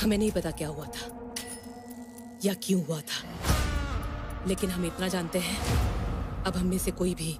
हमें नहीं पता क्या हुआ था या क्यों हुआ था, लेकिन हम इतना जानते हैं, अब हम में से कोई भी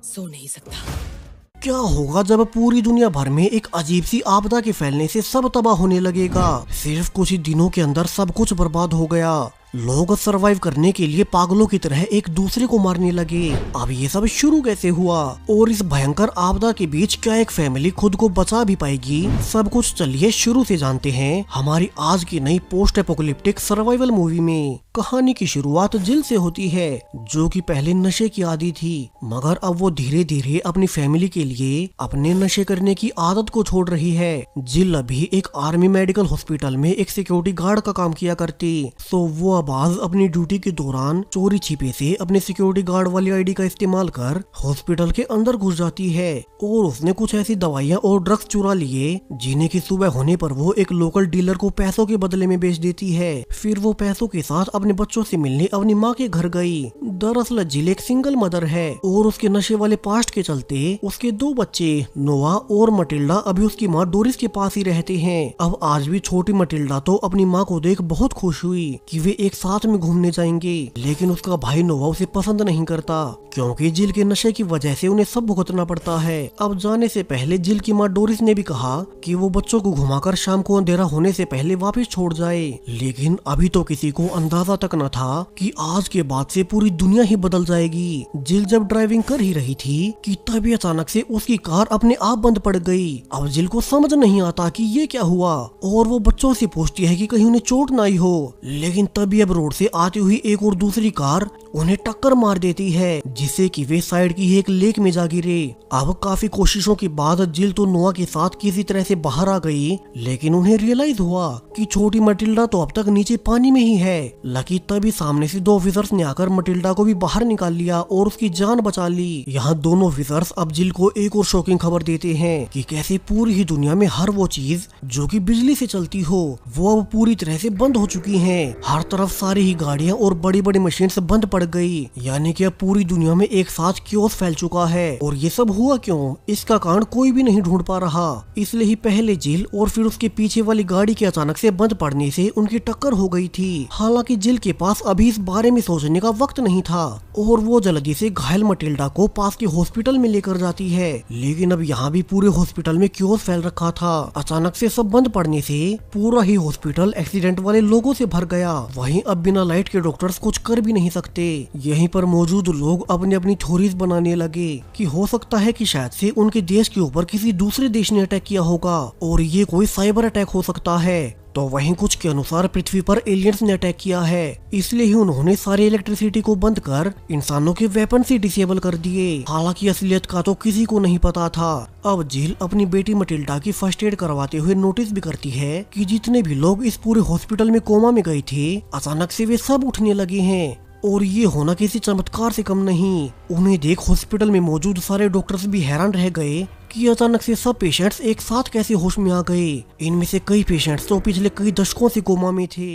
सो नहीं सकता। क्या होगा जब पूरी दुनिया भर में एक अजीब सी आपदा के फैलने से सब तबाह होने लगेगा। सिर्फ कुछ ही दिनों के अंदर सब कुछ बर्बाद हो गया। लोग सरवाइव करने के लिए पागलों की तरह एक दूसरे को मारने लगे। अब ये सब शुरू कैसे हुआ और इस भयंकर आपदा के बीच क्या एक फैमिली खुद को बचा भी पाएगी? सब कुछ चलिए शुरू से जानते हैं हमारी आज की नई पोस्ट एपोकलिप्टिक सर्वाइवल मूवी में। कहानी की शुरुआत जिल से होती है, जो कि पहले नशे की आदी थी, मगर अब वो धीरे धीरे अपनी फैमिली के लिए अपने नशे करने की आदत को छोड़ रही है। जिल अभी एक आर्मी मेडिकल हॉस्पिटल में एक सिक्योरिटी गार्ड का काम किया करती, तो वो आज अपनी ड्यूटी के दौरान चोरी छिपे से अपने सिक्योरिटी गार्ड वाली आईडी का इस्तेमाल कर हॉस्पिटल के अंदर घुस जाती है और उसने कुछ ऐसी दवाइयां और ड्रग्स चुरा लिए जिन्हें की सुबह होने पर वो एक लोकल डीलर को पैसों के बदले में बेच देती है। फिर वो पैसों के साथ अपने बच्चों से मिलने अपनी माँ के घर गई। दरअसल जिल एक सिंगल मदर है और उसके नशे वाले पास्ट के चलते उसके 2 बच्चे नोआ और मटिल्डा अभी उसकी माँ डोरिस के पास ही रहते हैं। अब आज भी छोटी मटिल्डा तो अपनी माँ को देख बहुत खुश हुई कि वे एक साथ में घूमने जाएंगे, लेकिन उसका भाई नोवा उसे पसंद नहीं करता क्योंकि जिल के नशे की वजह से उन्हें सब भुगतना पड़ता है। अब जाने से पहले जिल की माँ डोरिस ने भी कहा कि वो बच्चों को घुमाकर शाम को अंधेरा होने से पहले वापस छोड़ जाए, लेकिन अभी तो किसी को अंदाजा तक न था कि आज के बाद से पूरी दुनिया ही बदल जाएगी। जिल जब ड्राइविंग कर ही रही थी कि तभी अचानक से उसकी कार अपने आप बंद पड़ गई। अब जिल को समझ नहीं आता कि ये क्या हुआ और वो बच्चों से पूछती है कि कहीं उन्हें चोट ना आई हो, लेकिन तभी अब रोड से आती हुई एक और दूसरी कार उन्हें टक्कर मार देती है, जिससे कि वे साइड की एक लेक में जा गिरे। अब काफी कोशिशों के बाद जिल तो नोआ के साथ किसी तरह से बाहर आ गई, लेकिन उन्हें रियलाइज हुआ कि छोटी मटिल्डा तो अब तक नीचे पानी में ही है। लकी तभी सामने से 2 ऑफिसर्स ने आकर मटिल्डा को भी बाहर निकाल लिया और उसकी जान बचा ली। यहाँ दोनों ऑफिसर्स अब जिल को एक और शॉकिंग खबर देते हैं कि कैसे पूरी ही दुनिया में हर वो चीज जो कि बिजली से चलती हो वो अब पूरी तरह से बंद हो चुकी है। हर तरफ सारी ही गाड़ियां और बड़ी बड़ी मशीन बंद पड़ गई, यानी कि अब पूरी दुनिया में एक साथ क्योस फैल चुका है। और ये सब हुआ क्यों, इसका कारण कोई भी नहीं ढूंढ पा रहा। इसलिए ही पहले जिल और फिर उसके पीछे वाली गाड़ी के अचानक से बंद पड़ने से उनकी टक्कर हो गई थी। हालांकि जिल के पास अभी इस बारे में सोचने का वक्त नहीं था और वो जल्दी से घायल मटिल्डा को पास के हॉस्पिटल में लेकर जाती है, लेकिन अब यहाँ भी पूरे हॉस्पिटल में क्योस फैल रखा था। अचानक से सब बंद पड़ने से पूरा ही हॉस्पिटल एक्सीडेंट वाले लोगों से भर गया। वहीं अब बिना लाइट के डॉक्टर्स कुछ कर भी नहीं सकते। यहीं पर मौजूद लोग अपनी अपनी थ्योरीज बनाने लगे कि हो सकता है कि शायद से उनके देश के ऊपर किसी दूसरे देश ने अटैक किया होगा और ये कोई साइबर अटैक हो सकता है। तो वहीं कुछ के अनुसार पृथ्वी पर एलियंस ने अटैक किया है, इसलिए ही उन्होंने सारी इलेक्ट्रिसिटी को बंद कर इंसानों के वेपन से डिसेबल कर दिए। हालांकि असलियत का तो किसी को नहीं पता था। अब जिल अपनी बेटी मटिल्डा की फर्स्ट एड करवाते हुए नोटिस भी करती है कि जितने भी लोग इस पूरे हॉस्पिटल में कोमा में गए थे, अचानक से वे सब उठने लगे हैं और ये होना किसी चमत्कार से कम नहीं। उन्हें देख हॉस्पिटल में मौजूद सारे डॉक्टर्स भी हैरान रह गए कि अचानक से सब पेशेंट्स एक साथ कैसे होश में आ गए। इनमें से कई पेशेंट्स तो पिछले कई दशकों से कोमा में थे।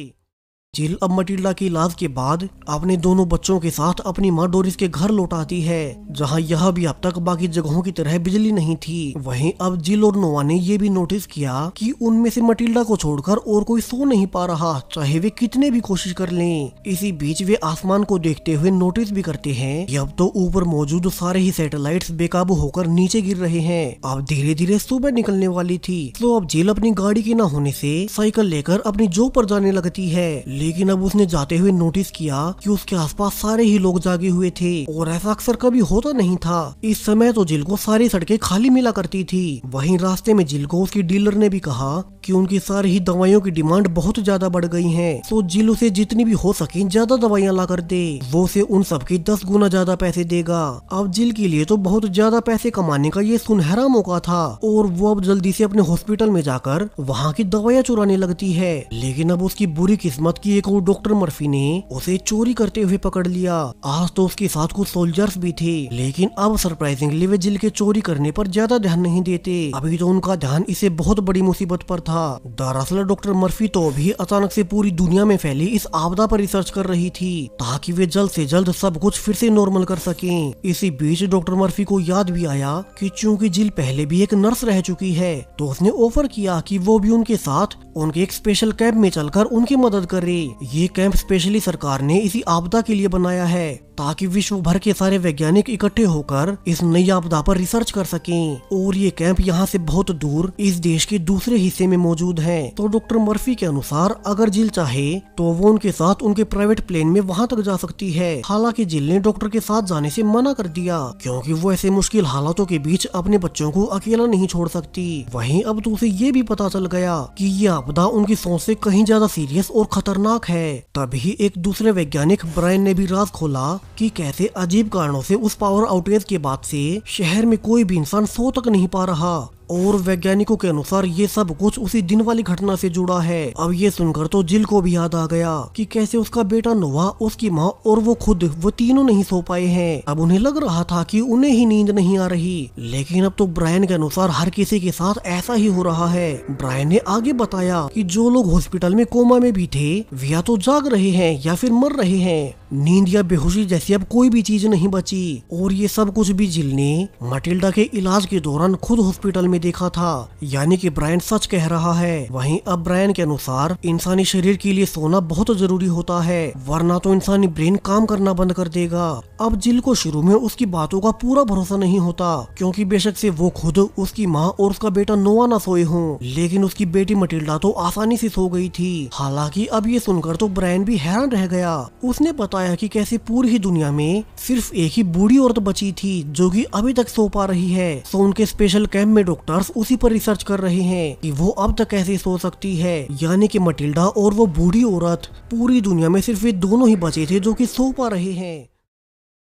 जिल अब मटिल्डा की इलाज के बाद अपने दोनों बच्चों के साथ अपनी माँ डोरिस के घर लौट आती है, जहाँ यह भी अब तक बाकी जगहों की तरह बिजली नहीं थी। वहीं अब जिल और नोआ ने ये भी नोटिस किया कि उनमें से मटिल्डा को छोड़कर और कोई सो नहीं पा रहा, चाहे वे कितने भी कोशिश कर लें। इसी बीच वे आसमान को देखते हुए नोटिस भी करते हैं कि अब तो ऊपर मौजूद सारे ही सैटेलाइट्स बेकाबू होकर नीचे गिर रहे हैं। अब धीरे धीरे सुबह निकलने वाली थी, तो अब जिल अपनी गाड़ी के न होने से साइकिल लेकर अपनी जॉब पर जाने लगती है, लेकिन अब उसने जाते हुए नोटिस किया कि उसके आसपास सारे ही लोग जागे हुए थे और ऐसा अक्सर कभी होता नहीं था। इस समय तो जिल को सारी सड़कें खाली मिला करती थी। वहीं रास्ते में जिल को उसकी डीलर ने भी कहा कि उनकी सारी ही दवाइयों की डिमांड बहुत ज्यादा बढ़ गई है, तो जिल उसे जितनी भी हो सके ज्यादा दवाइयाँ ला कर दे, वो उसे उन सब के 10 गुना ज्यादा पैसे देगा। अब जिल के लिए तो बहुत ज्यादा पैसे कमाने का ये सुनहरा मौका था और वो अब जल्दी से अपने हॉस्पिटल में जाकर वहाँ की दवाइयाँ चुराने लगती है। लेकिन अब उसकी बुरी किस्मत की एक डॉक्टर मर्फी ने उसे चोरी करते हुए पकड़ लिया। आज तो उसके साथ कुछ सोल्जर्स भी थे, लेकिन अब सरप्राइजिंगली वे जिल के चोरी करने पर ज्यादा ध्यान नहीं देते। अभी तो उनका ध्यान इसे बहुत बड़ी मुसीबत पर था। दरअसल डॉक्टर मर्फी तो अभी अचानक से पूरी दुनिया में फैली इस आपदा पर रिसर्च कर रही थी ताकि वे जल्द से जल्द सब कुछ फिर से नॉर्मल कर सकें। इसी बीच डॉक्टर मर्फी को याद भी आया कि चूंकि जिल पहले भी एक नर्स रह चुकी है, तो उसने ऑफर किया कि वो भी उनके साथ उनके एक स्पेशल कैंप में चलकर उनकी मदद करे। ये कैंप स्पेशली सरकार ने इसी आपदा के लिए बनाया है ताकि विश्व भर के सारे वैज्ञानिक इकट्ठे होकर इस नई आपदा पर रिसर्च कर सकें। और ये कैंप यहाँ से बहुत दूर इस देश के दूसरे हिस्से में मौजूद है। तो डॉक्टर मर्फी के अनुसार अगर जिल चाहे तो वो उनके साथ उनके प्राइवेट प्लेन में वहाँ तक जा सकती है। हालांकि जिल ने डॉक्टर के साथ जाने से मना कर दिया क्योंकि वो ऐसे मुश्किल हालातों के बीच अपने बच्चों को अकेला नहीं छोड़ सकती। वहीं अब तो उसे ये भी पता चल गया कि ये आपदा उनकी सोच से कहीं ज्यादा सीरियस और खतरनाक है। तभी एक दूसरे वैज्ञानिक ब्रायन ने भी राज खोला कि कैसे अजीब कारणों से उस पावर आउटेज के बाद से शहर में कोई भी इंसान सो तक नहीं पा रहा। और वैज्ञानिकों के अनुसार ये सब कुछ उसी दिन वाली घटना से जुड़ा है। अब ये सुनकर तो जिल को भी याद आ गया कि कैसे उसका बेटा नोवा, उसकी माँ और वो खुद वो तीनों नहीं सो पाए हैं। अब उन्हें लग रहा था कि उन्हें ही नींद नहीं आ रही, लेकिन अब तो ब्रायन के अनुसार हर किसी के साथ ऐसा ही हो रहा है। ब्रायन ने आगे बताया कि जो लोग हॉस्पिटल में कोमा में भी थे वे या तो जाग रहे हैं या फिर मर रहे हैं। नींद या बेहोशी जैसी अब कोई भी चीज नहीं बची। और ये सब कुछ भी जिल ने मटिल्डा के इलाज के दौरान खुद हॉस्पिटल में देखा था। यानी कि ब्रायन सच कह रहा है। वहीं अब ब्रायन के अनुसार इंसानी शरीर के लिए सोना बहुत जरूरी होता है, वरना तो इंसानी ब्रेन काम करना बंद कर देगा। अब जिल को शुरू में उसकी बातों का पूरा भरोसा नहीं होता क्योंकि बेशक से वो खुद, उसकी माँ और उसका बेटा नोवा ना सोए हों, लेकिन उसकी बेटी मटिल्डा तो आसानी से सो गई थी। हालांकि अब ये सुनकर तो ब्रायन भी हैरान रह गया। उसने बताया कि कैसे पूरी ही दुनिया में सिर्फ एक ही बूढ़ी औरत बची थी जो कि अभी तक सो पा रही है। तो उनके स्पेशल कैंप में डॉक्टर्स उसी पर रिसर्च कर रहे हैं कि वो अब तक कैसे सो सकती है। यानी कि मटिल्डा और वो बूढ़ी औरत, पूरी दुनिया में सिर्फ वे दोनों ही बचे थे जो कि सो पा रहे हैं।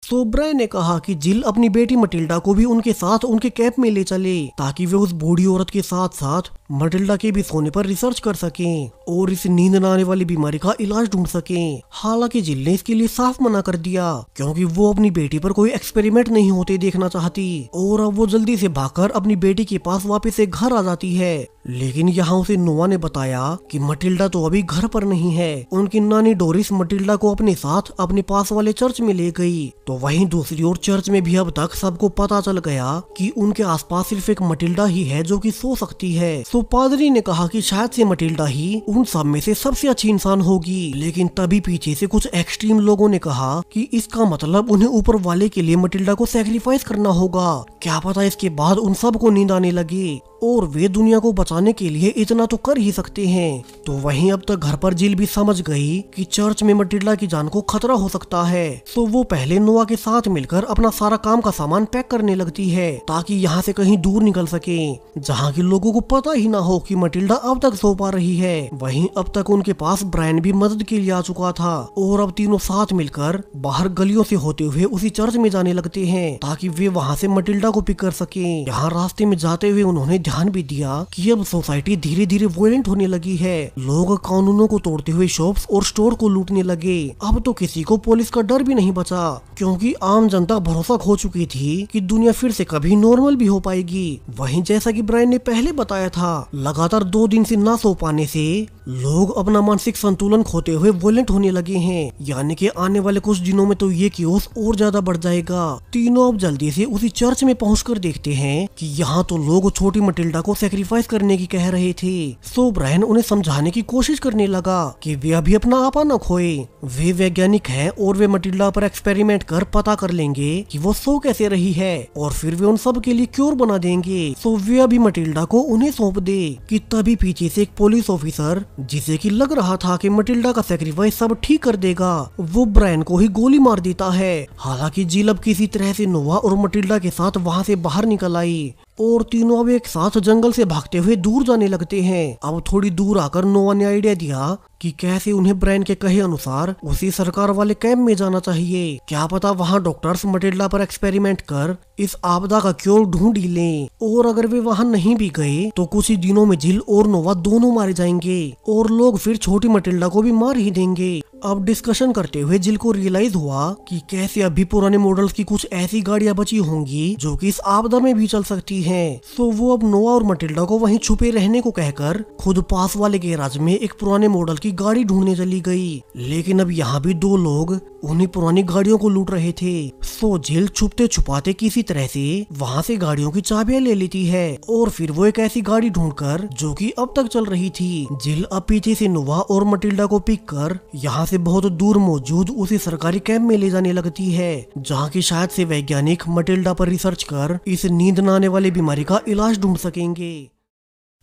तो ब्रायन ने कहा कि जिल अपनी बेटी मटिल्डा को भी उनके साथ उनके कैंप में ले चले ताकि वे उस बूढ़ी औरत के साथ साथ मटिल्डा के भी सोने पर रिसर्च कर सकें और इस नींद न आने वाली बीमारी का इलाज ढूंढ सकें। हालांकि जिल ने इसके लिए साफ मना कर दिया क्योंकि वो अपनी बेटी पर कोई एक्सपेरिमेंट नहीं होते देखना चाहती। और अब वो जल्दी से भागकर अपनी बेटी के पास वापस से घर आ जाती है। लेकिन यहाँ उसे नोवा ने बताया कि मटिल्डा तो अभी घर पर नहीं है। उनकी नानी डोरिस मटिल्डा को अपने साथ अपने पास वाले चर्च में ले गई। तो वहीं दूसरी ओर चर्च में भी अब तक सबको पता चल गया कि उनके आसपास सिर्फ एक मटिल्डा ही है जो कि सो सकती है। तो पादरी ने कहा कि शायद से मटिल्डा ही उन सब में से सबसे अच्छी इंसान होगी। लेकिन तभी पीछे से कुछ एक्सट्रीम लोगों ने कहा कि इसका मतलब उन्हें ऊपर वाले के लिए मटिल्डा को सैक्रिफाइस करना होगा। क्या पता इसके बाद उन सबको नींद आने लगे और वे दुनिया को बचाने के लिए इतना तो कर ही सकते हैं। तो वहीं अब तक घर पर जिल भी समझ गई कि चर्च में मटिल्डा की जान को खतरा हो सकता है। तो वो पहले नोवा के साथ मिलकर अपना सारा काम का सामान पैक करने लगती है ताकि यहाँ से कहीं दूर निकल सके जहाँ के लोगों को पता ही ना हो कि मटिल्डा अब तक सो पा रही है। वहीं अब तक उनके पास ब्रायन भी मदद के लिए आ चुका था और अब तीनों साथ मिलकर बाहर गलियों से होते हुए उसी चर्च में जाने लगते हैं ताकि वे वहाँ से मटिल्डा को पिक कर सके। यहाँ रास्ते में जाते हुए उन्होंने ध्यान भी दिया कि अब सोसाइटी धीरे धीरे वायलेंट होने लगी है। लोग कानूनों को तोड़ते हुए शॉप्स और स्टोर को लूटने लगे। अब तो किसी को पुलिस का डर भी नहीं बचा क्योंकि आम जनता भरोसा खो चुकी थी कि दुनिया फिर से कभी नॉर्मल भी हो पाएगी। वहीं जैसा कि ब्रायन ने पहले बताया था, लगातार 2 दिन से ना सो पाने से लोग अपना मानसिक संतुलन खोते हुए वायलेंट होने लगे हैं। यानी कि आने वाले कुछ दिनों में तो ये क्योस और ज्यादा बढ़ जाएगा। तीनों अब जल्दी से उसी चर्च में पहुंचकर देखते हैं कि यहाँ तो लोग छोटी मटिल्डा को सैक्रिफाइस करने की कह रहे थे। सो ब्रायन उन्हें समझाने की कोशिश करने लगा कि वे अभी अपना आपा न खोए। वे वैज्ञानिक हैं और वे मटिल्डा पर एक्सपेरिमेंट कर पता कर लेंगे कि वो सो कैसे रही है और फिर वे उन सब के लिए क्योर बना देंगे। सो वे अभी मटिल्डा को उन्हें सौंप दे कि तभी पीछे से एक पुलिस ऑफिसर, जिसे कि लग रहा था कि मटिल्डा का सैक्रिफाइस सब ठीक कर देगा, वो ब्रायन को ही गोली मार देता है। हालांकि जिल अब किसी तरह से नोवा और मटिल्डा के साथ वहाँ से बाहर निकल आई और तीनों अब एक साथ जंगल से भागते हुए दूर जाने लगते हैं। अब थोड़ी दूर आकर नोवा ने आइडिया दिया कि कैसे उन्हें ब्रायन के कहे अनुसार उसी सरकार वाले कैंप में जाना चाहिए। क्या पता वहाँ डॉक्टर्स मटिल्डा पर एक्सपेरिमेंट कर इस आपदा का क्योर ढूंढ ही लें। और अगर वे वहाँ नहीं भी गए तो कुछ ही दिनों में जिल और नोवा दोनों मारे जाएंगे और लोग फिर छोटी मटिल्डा को भी मार ही देंगे अब डिस्कशन करते हुए जिल को रियलाइज हुआ कि कैसे अभी पुराने मॉडल्स की कुछ ऐसी गाड़ियां बची होंगी जो कि इस आपदा में भी चल सकती हैं। तो वो अब नोआ और मटिल्डा को वहीं छुपे रहने को कहकर खुद पास वाले गैराज में एक पुराने मॉडल की गाड़ी ढूंढने चली गई। लेकिन अब यहाँ भी दो लोग उन्हीं पुरानी गाड़ियों को लूट रहे थे। सो जिल छुपते छुपाते किसी तरह से वहाँ से गाड़ियों की चाबियां ले लेती है और फिर वो एक ऐसी गाड़ी ढूंढकर जो कि अब तक चल रही थी। जिल अब पीछे से नोआ और मटिल्डा को पिक कर यहाँ से बहुत दूर मौजूद उसी सरकारी कैंप में ले जाने लगती है, जहाँ की शायद से वैज्ञानिक मटिल्डा पर रिसर्च कर इस नींद न आने वाली बीमारी का इलाज ढूंढ सकेंगे।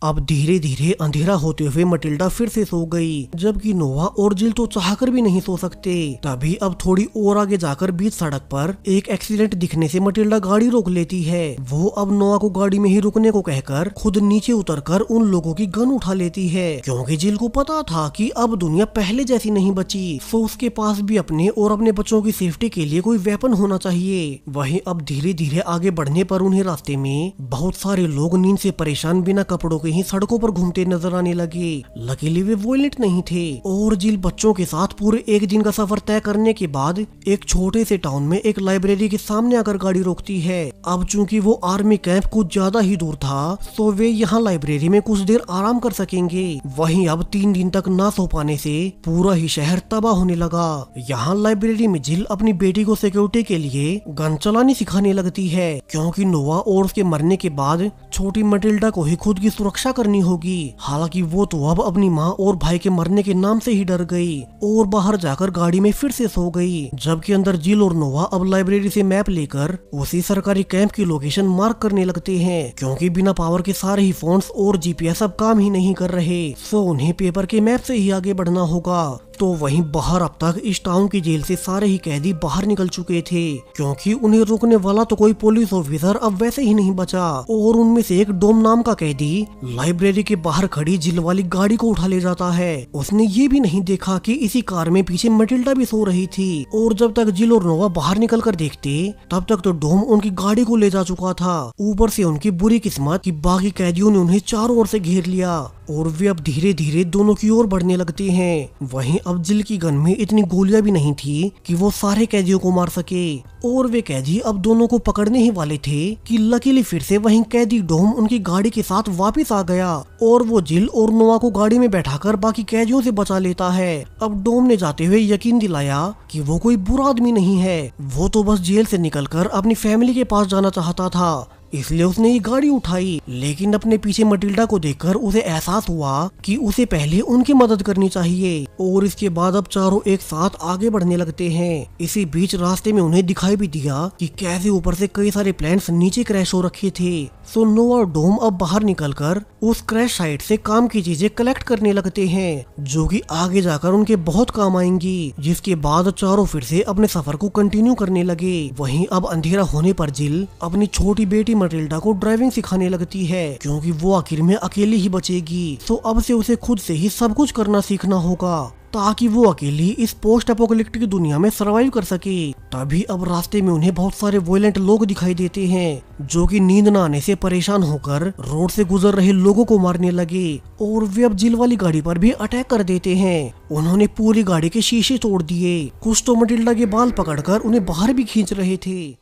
अब धीरे धीरे अंधेरा होते हुए मटिल्डा फिर से सो गई, जबकि नोआ और जिल तो चाहकर भी नहीं सो सकते। तभी अब थोड़ी और आगे जाकर बीच सड़क पर एक एक्सीडेंट दिखने से मटिल्डा गाड़ी रोक लेती है। वो अब नोआ को गाड़ी में ही रुकने को कहकर खुद नीचे उतरकर उन लोगों की गन उठा लेती है, क्योंकि जिल को पता था कि अब दुनिया पहले जैसी नहीं बची। सो उसके पास भी अपने और अपने बच्चों की सेफ्टी के लिए कोई वेपन होना चाहिए। वहीं अब धीरे धीरे आगे बढ़ने पर उन्हें रास्ते में बहुत सारे लोग नींद से परेशान बिना कपड़ों ही सड़कों पर घूमते नजर आने लगे। लकीली वे वॉयलेंट नहीं थे और जिल बच्चों के साथ पूरे एक दिन का सफर तय करने के बाद एक छोटे से टाउन में एक लाइब्रेरी के सामने आकर गाड़ी रोकती है। अब चूंकि वो आर्मी कैंप कुछ ज्यादा ही दूर था, तो वे यहाँ लाइब्रेरी में कुछ देर आराम कर सकेंगे। वहीं अब 3 दिन तक ना सो पाने से पूरा ही शहर तबाह होने लगा। यहाँ लाइब्रेरी में जिल अपनी बेटी को सिक्योरिटी के लिए गन चलानी सिखाने लगती है, क्योंकि नोआ और उसके मरने के बाद छोटी मटिल्डा को ही खुद की सुरक्षा करनी होगी। हालांकि वो तो अब अपनी माँ और भाई के मरने के नाम से ही डर गई और बाहर जाकर गाड़ी में फिर से सो गई। जबकि अंदर जिल और नोआ अब लाइब्रेरी से मैप लेकर उसी सरकारी कैंप की लोकेशन मार्क करने लगते हैं, क्योंकि बिना पावर के सारे ही फोन्स और जीपीएस अब काम ही नहीं कर रहे। सो उन्हें पेपर के मैप से ही आगे बढ़ना होगा। तो वहीं बाहर अब तक इस टाउन की जेल से सारे ही कैदी बाहर निकल चुके थे, क्योंकि उन्हें रोकने वाला तो कोई पुलिस ऑफिसर अब वैसे ही नहीं बचा। और उनमें से एक डोम नाम का कैदी लाइब्रेरी के बाहर खड़ी जिल वाली गाड़ी को उठा ले जाता है। उसने ये भी नहीं देखा कि इसी कार में पीछे मटिल्डा भी सो रही थी, और जब तक जिल और नोआ बाहर निकल कर देखते तब तक तो डोम उनकी गाड़ी को ले जा चुका था। ऊपर से उनकी बुरी किस्मत कि बाकी कैदियों ने उन्हें चारों ओर से घेर लिया और वे अब धीरे धीरे दोनों की ओर बढ़ने लगते हैं। वहीं अब जिल की गन में इतनी गोलियां भी नहीं थी कि वो सारे कैदियों को मार सके, और वे कैदी अब दोनों को पकड़ने ही वाले थे कि लकीली फिर से वहीं कैदी डोम उनकी गाड़ी के साथ वापस आ गया और वो जिल और नोआ को गाड़ी में बैठाकर बाकी कैदियों से बचा लेता है। अब डोम ने जाते हुए यकीन दिलाया कि वो कोई बुरा आदमी नहीं है, वो तो बस जेल से निकलकर अपनी फैमिली के पास जाना चाहता था, इसलिए उसने ये गाड़ी उठाई। लेकिन अपने पीछे मटिल्डा को देखकर उसे एहसास हुआ कि उसे पहले उनकी मदद करनी चाहिए, और इसके बाद अब चारों एक साथ आगे बढ़ने लगते हैं। इसी बीच रास्ते में उन्हें दिखाई भी दिया कि कैसे ऊपर से कई सारे प्लेन्स नीचे क्रैश हो रखे थे। सो नोआ और डोम अब बाहर निकलकर उस क्रैश साइट से काम की चीजें कलेक्ट करने लगते हैं, जो कि आगे जाकर उनके बहुत काम आएंगी। जिसके बाद चारों फिर से अपने सफर को कंटिन्यू करने लगे। वहीं अब अंधेरा होने पर जिल अपनी छोटी बेटी मटिल्डा को ड्राइविंग सिखाने लगती है, क्योंकि वो आखिर में अकेली ही बचेगी। सो अब से उसे खुद से ही सब कुछ करना सीखना होगा, ताकि वो अकेली इस पोस्ट एपोकलिप्टिक दुनिया में सरवाइव कर सके। तभी अब रास्ते में उन्हें बहुत सारे वॉयलेंट लोग दिखाई देते हैं, जो कि नींद न आने से परेशान होकर रोड से गुजर रहे लोगों को मारने लगे, और वे अब जिल वाली गाड़ी पर भी अटैक कर देते हैं। उन्होंने पूरी गाड़ी के शीशे तोड़ दिए, कुछ तो मटिल्डा के बाल पकड़कर उन्हें बाहर भी खींच रहे थे।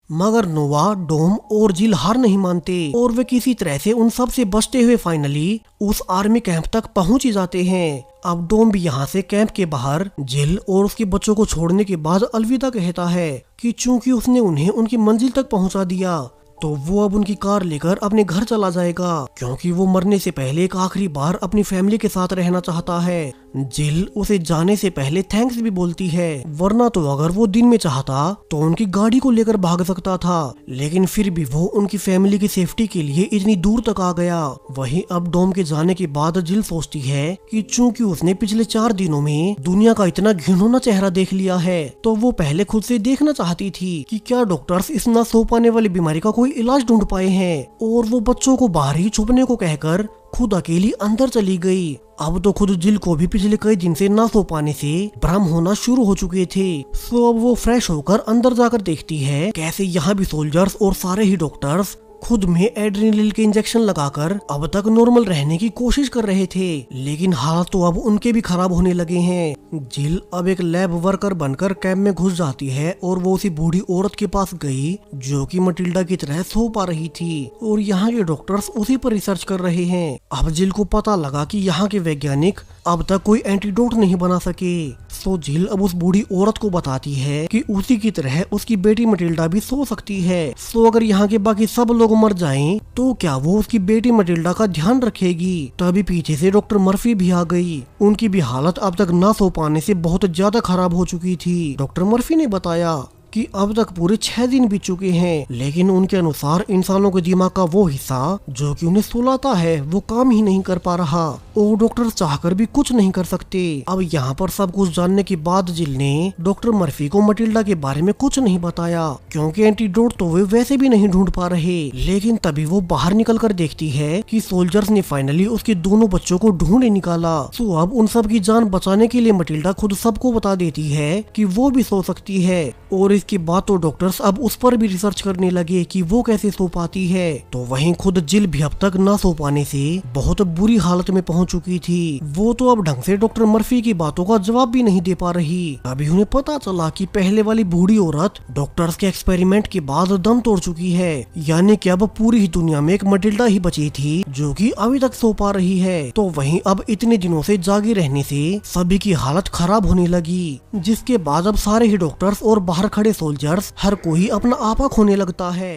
मगर नोआ, डोम और जिल हार नहीं मानते और वे किसी तरह से उन सब से बचते हुए फाइनली उस आर्मी कैंप तक पहुंच ही जाते हैं। अब डोम भी यहाँ से कैंप के बाहर जिल और उसके बच्चों को छोड़ने के बाद अलविदा कहता है कि चूंकि उसने उन्हें उनकी मंजिल तक पहुंचा दिया, तो वो अब उनकी कार लेकर अपने घर चला जाएगा, क्योंकि वो मरने से पहले एक आखिरी बार अपनी फैमिली के साथ रहना चाहता है। जिल उसे जाने से पहले थैंक्स भी बोलती है, वरना तो अगर वो दिन में चाहता तो उनकी गाड़ी को लेकर भाग सकता था, लेकिन फिर भी वो उनकी फैमिली की सेफ्टी के लिए इतनी दूर तक आ गया। वहीं अब डोम के जाने के बाद जिल सोचती है कि चूंकि उसने पिछले 4 दिनों में दुनिया का इतना घिनौना चेहरा देख लिया है, तो वो पहले खुद से देखना चाहती थी कि क्या डॉक्टर्स इस ना सो पाने वाली बीमारी का कोई इलाज ढूंढ पाए हैं। और वो बच्चों को बाहर ही छुपने को कहकर खुद अकेली अंदर चली गई। अब तो खुद जिल को भी पिछले कई दिन से ना सो पाने से भ्रम होना शुरू हो चुके थे। सो अब वो फ्रेश होकर अंदर जाकर देखती है कैसे यहाँ भी सोल्जर्स और सारे ही डॉक्टर्स खुद में एड्रेनलिन के इंजेक्शन लगाकर अब तक नॉर्मल रहने की कोशिश कर रहे थे, लेकिन हालात तो अब उनके भी खराब होने लगे हैं। जिल अब एक लैब वर्कर बनकर कैंप में घुस जाती है और वो उसी बूढ़ी औरत के पास गई जो कि मटिल्डा की तरह सो पा रही थी, और यहाँ के डॉक्टर्स उसी पर रिसर्च कर रहे हैं। अब जिल को पता लगा कि यहाँ के वैज्ञानिक अब तक कोई एंटीडोट नहीं बना सके। सो जिल अब उस बूढ़ी औरत को बताती है कि उसी की तरह उसकी बेटी मटिल्डा भी सो सकती है। सो अगर यहाँ के बाकी सब लोग मर जाएं, तो क्या वो उसकी बेटी मटिल्डा का ध्यान रखेगी? तभी पीछे से डॉक्टर मर्फी भी आ गई। उनकी भी हालत अब तक ना सो पाने से बहुत ज्यादा खराब हो चुकी थी। डॉक्टर मर्फी ने बताया कि अब तक पूरे 6 दिन बीत चुके हैं, लेकिन उनके अनुसार इंसानों के दिमाग का वो हिस्सा जो कि उन्हें सुलाता है वो काम ही नहीं कर पा रहा, और डॉक्टर चाहकर भी कुछ नहीं कर सकते। अब यहाँ पर सब कुछ जानने के बाद जिल ने डॉक्टर मर्फी को मटिल्डा के बारे में कुछ नहीं बताया, क्योंकि एंटीडोट तो वे वैसे भी नहीं ढूंढ पा रहे। लेकिन तभी वो बाहर निकल कर देखती है कि सोल्जर्स ने फाइनली उसके दोनों बच्चों को ढूंढ निकाला। तो अब उन सब की जान बचाने के लिए मटिल्डा खुद सबको बता देती है कि वो भी सो सकती है, और इसके बाद तो डॉक्टर्स अब उस पर भी रिसर्च करने लगे कि वो कैसे सो पाती है। तो वहीं खुद जिल भी अब तक ना सो पाने से बहुत बुरी हालत में पहुंच चुकी थी। वो तो अब ढंग से डॉक्टर मर्फी की बातों का जवाब भी नहीं दे पा रही। अभी उन्हें पता चला कि पहले वाली बूढ़ी औरत डॉक्टर्स के एक्सपेरिमेंट के बाद दम तोड़ चुकी है, यानी कि अब पूरी ही दुनिया में एक मटिल्डा ही बची थी जो कि अभी तक सो पा रही है। तो वहीं अब इतने दिनों से जागे रहने से सभी की हालत खराब होने लगी, जिसके बाद अब सारे ही डॉक्टर्स और बाहर खड़े सोल्जर्स हर कोई अपना आपा खोने लगता है।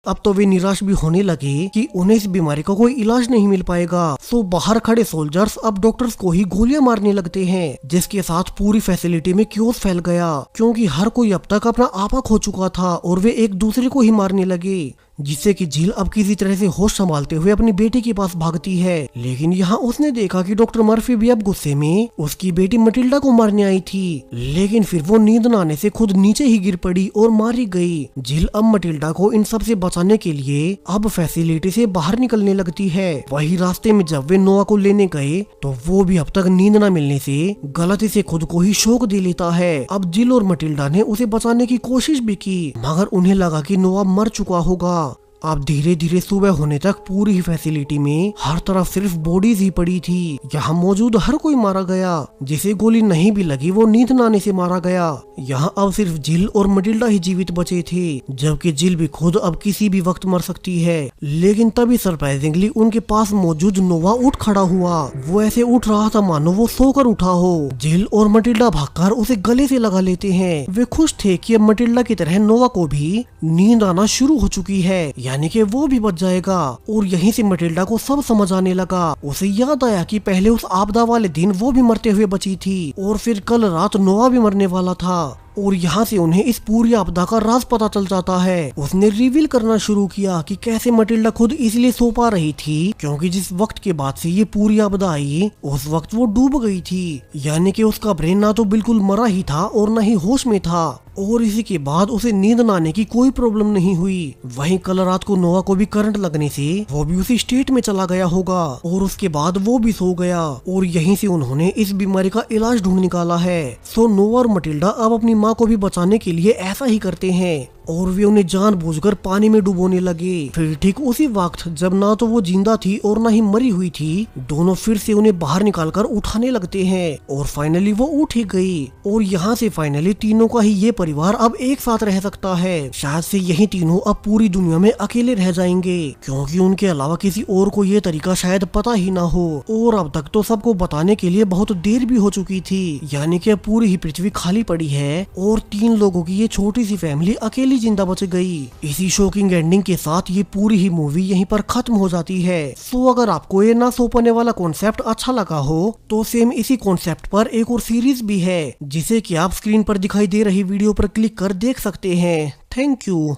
अब तो वे निराश भी होने लगे कि उन्हें इस बीमारी का कोई इलाज नहीं मिल पाएगा। तो बाहर खड़े सोल्जर्स अब डॉक्टर्स को ही गोलियां मारने लगते हैं, जिसके साथ पूरी फैसिलिटी में क्योस फैल गया, क्योंकि हर कोई अब तक अपना आपा खो चुका था और वे एक दूसरे को ही मारने लगे, जिससे कि जिल अब किसी तरह से होश संभालते हुए अपनी बेटी के पास भागती है। लेकिन यहाँ उसने देखा कि डॉक्टर मर्फी भी अब गुस्से में उसकी बेटी मटिल्डा को मारने आई थी, लेकिन फिर वो नींद न आने से खुद नीचे ही गिर पड़ी और मारी गई। जिल अब मटिल्डा को इन सब से बचाने के लिए अब फैसिलिटी से बाहर निकलने लगती है। वही रास्ते में जब वे नोआ को लेने गए तो वो भी अब तक नींद न मिलने से गलती से खुद को ही शौक दे लेता है। अब जिल और मटिल्डा ने उसे बचाने की कोशिश भी की, मगर उन्हें लगा कि नोआ मर चुका होगा। अब धीरे धीरे सुबह होने तक पूरी ही फैसिलिटी में हर तरफ सिर्फ बॉडीज ही पड़ी थी। यहाँ मौजूद हर कोई मारा गया, जिसे गोली नहीं भी लगी वो नींद न आने से मारा गया। यहाँ अब सिर्फ जिल और मटिल्डा ही जीवित बचे थे, जबकि जिल भी खुद अब किसी भी वक्त मर सकती है। लेकिन तभी सरप्राइजिंगली उनके पास मौजूद नोवा उठ खड़ा हुआ। वो ऐसे उठ रहा था मानो वो सोकर उठा हो। जिल और मटिल्डा भागकर उसे गले से लगा लेते हैं। वे खुश थे कि अब मटिल्डा की तरह नोवा को भी नींद आना शुरू हो चुकी है, यानी कि वो भी बच जाएगा। और यहीं से मटिल्डा को सब समझ आने लगा। उसे याद आया कि पहले उस आपदा वाले दिन वो भी मरते हुए बची थी, और फिर कल रात नोआ भी मरने वाला था। और यहाँ से उन्हें इस पूरी आपदा का राज पता चल जाता है। उसने रिवील करना शुरू किया कि कैसे मटिल्डा खुद इसलिए सो पा रही थी क्योंकि जिस वक्त के बाद से ये पूरी आपदा आई उस वक्त वो डूब गई थी, यानी कि उसका ब्रेन ना तो बिल्कुल मरा ही था और न ही होश में था, और इसी के बाद उसे नींद न आने की कोई प्रॉब्लम नहीं हुई। वहीं कल रात को नोआ को भी करंट लगने से वो भी उसी स्टेट में चला गया होगा, और उसके बाद वो भी सो गया, और यहीं से उन्होंने इस बीमारी का इलाज ढूंढ निकाला है। सो नोआ और मटिल्डा अब अपनी माँ को भी बचाने के लिए ऐसा ही करते हैं, और वे उन्हें जानबूझकर पानी में डुबोने लगे। फिर ठीक उसी वक्त जब ना तो वो जिंदा थी और ना ही मरी हुई थी, दोनों फिर से उन्हें बाहर निकालकर उठाने लगते हैं, और फाइनली वो उठ ही गई। और यहाँ से फाइनली तीनों का ही ये परिवार अब एक साथ रह सकता है। शायद से यही तीनों अब पूरी दुनिया में अकेले रह जाएंगे, क्योंकि उनके अलावा किसी और को ये तरीका शायद पता ही ना हो। और अब तक तो सबको बताने के लिए बहुत देर भी हो चुकी थी, यानी कि अब पूरी ही पृथ्वी खाली पड़ी है और 3 लोगों की ये छोटी सी फैमिली अकेली जिंदा बच गई। इसी शॉकिंग एंडिंग के साथ ये पूरी ही मूवी यहीं पर खत्म हो जाती है। सो अगर आपको ये ना सो पाने वाला कॉन्सेप्ट अच्छा लगा हो तो सेम इसी कॉन्सेप्ट पर एक और सीरीज भी है, जिसे कि आप स्क्रीन पर दिखाई दे रही वीडियो पर क्लिक कर देख सकते हैं। Thank you.